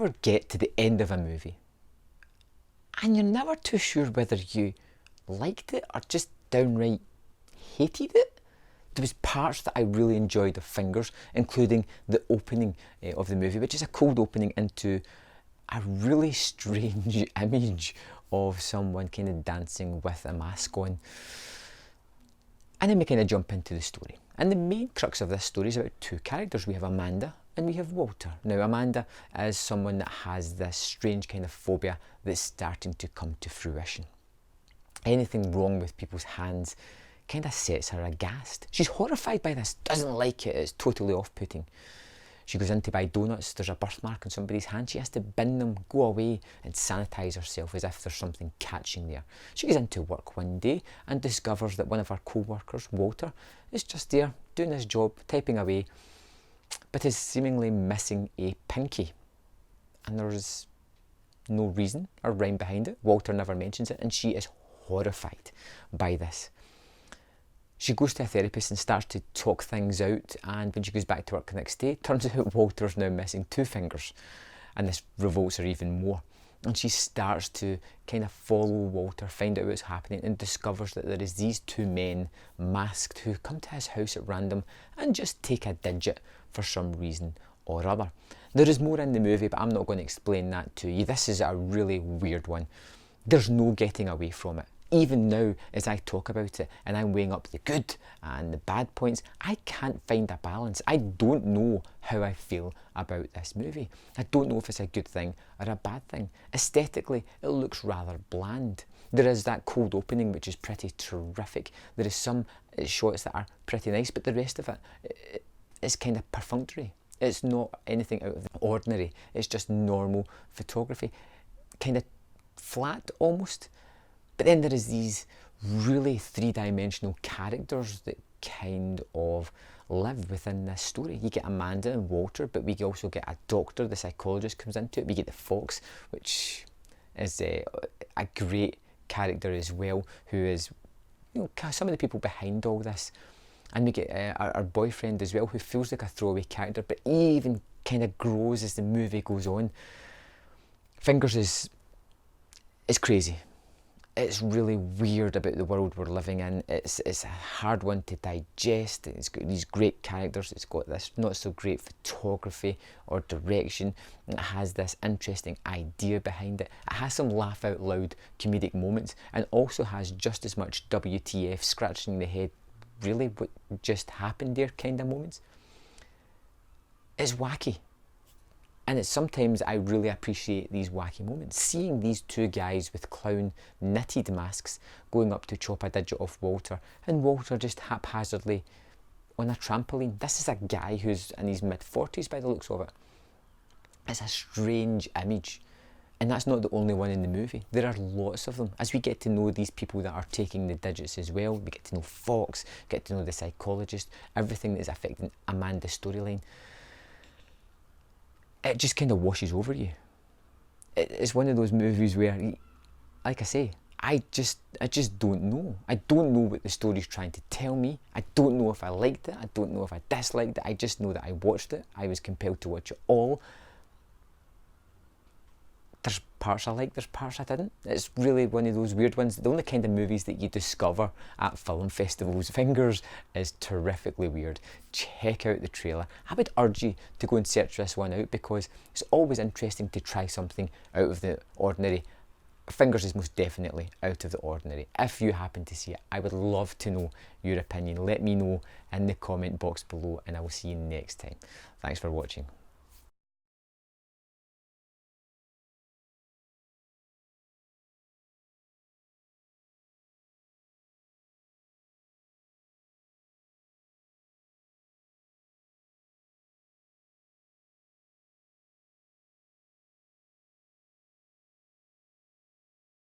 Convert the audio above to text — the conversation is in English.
ever get to the end of a movie and you're never too sure whether you liked it or just downright hated it? There was parts that I really enjoyed of Fingers, including the opening of the movie, which is a cold opening into a really strange image of someone kind of dancing with a mask on. And then we kind of jump into the story. And the main crux of this story is about two characters. We have Amanda and we have Walter. Now, Amanda is someone that has this strange kind of phobia that's starting to come to fruition. Anything wrong with people's hands kind of sets her aghast. She's horrified by this, doesn't like it, it's totally off-putting. She goes in to buy donuts, there's a birthmark on somebody's hand, she has to bin them, go away and sanitise herself as if there's something catching there. She goes into work one day and discovers that one of her co-workers, Walter, is just there doing his job, typing away, but is seemingly missing a pinky. And there's no reason or rhyme behind it. Walter never mentions it and she is horrified by this. She goes to a therapist and starts to talk things out, and when she goes back to work the next day, it turns out Walter's now missing two fingers, and this revolts her even more. And she starts to kind of follow Walter, find out what's happening, and discovers that there is these two men masked who come to his house at random and just take a digit for some reason or other. There is more in the movie, but I'm not going to explain that to you. This is a really weird one. There's no getting away from it. Even now, as I talk about it and I'm weighing up the good and the bad points, I can't find a balance. I don't know how I feel about this movie. I don't know if it's a good thing or a bad thing. Aesthetically, it looks rather bland. There is that cold opening which is pretty terrific. There is some shots that are pretty nice, but the rest of it is kind of perfunctory. It's not anything out of the ordinary. It's just normal photography, kind of flat almost. But then there is these really three-dimensional characters that kind of live within this story. You get Amanda and Walter, but we also get a doctor, the psychologist comes into it. We get the fox, which is a great character as well, who is, you know, some of the people behind all this. And we get our boyfriend as well, who feels like a throwaway character, but even kind of grows as the movie goes on. Fingers is crazy. It's really weird about the world we're living in. It's a hard one to digest. It's got these great characters. It's got this not so great photography or direction. It has this interesting idea behind it. It has some laugh out loud comedic moments and also has just as much WTF, scratching the head, really what just happened there kind of moments. It's wacky. And it's sometimes I really appreciate these wacky moments. Seeing these two guys with clown knitted masks going up to chop a digit off Walter, and Walter just haphazardly on a trampoline. This is a guy who's in his mid-40s by the looks of it. It's a strange image. And that's not the only one in the movie. There are lots of them. As we get to know these people that are taking the digits as well, we get to know Fox, get to know the psychologist, everything that is affecting Amanda's storyline. It just kind of washes over you. It's one of those movies where, like I say, I just don't know. I don't know what the story's trying to tell me. I don't know if I liked it. I don't know if I disliked it. I just know that I watched it. I was compelled to watch it all. There's parts I liked, there's parts I didn't. It's really one of those weird ones. The only kind of movies that you discover at film festivals. Fingers is terrifically weird. Check out the trailer. I would urge you to go and search this one out because it's always interesting to try something out of the ordinary. Fingers is most definitely out of the ordinary. If you happen to see it, I would love to know your opinion. Let me know in the comment box below and I will see you next time. Thanks for watching.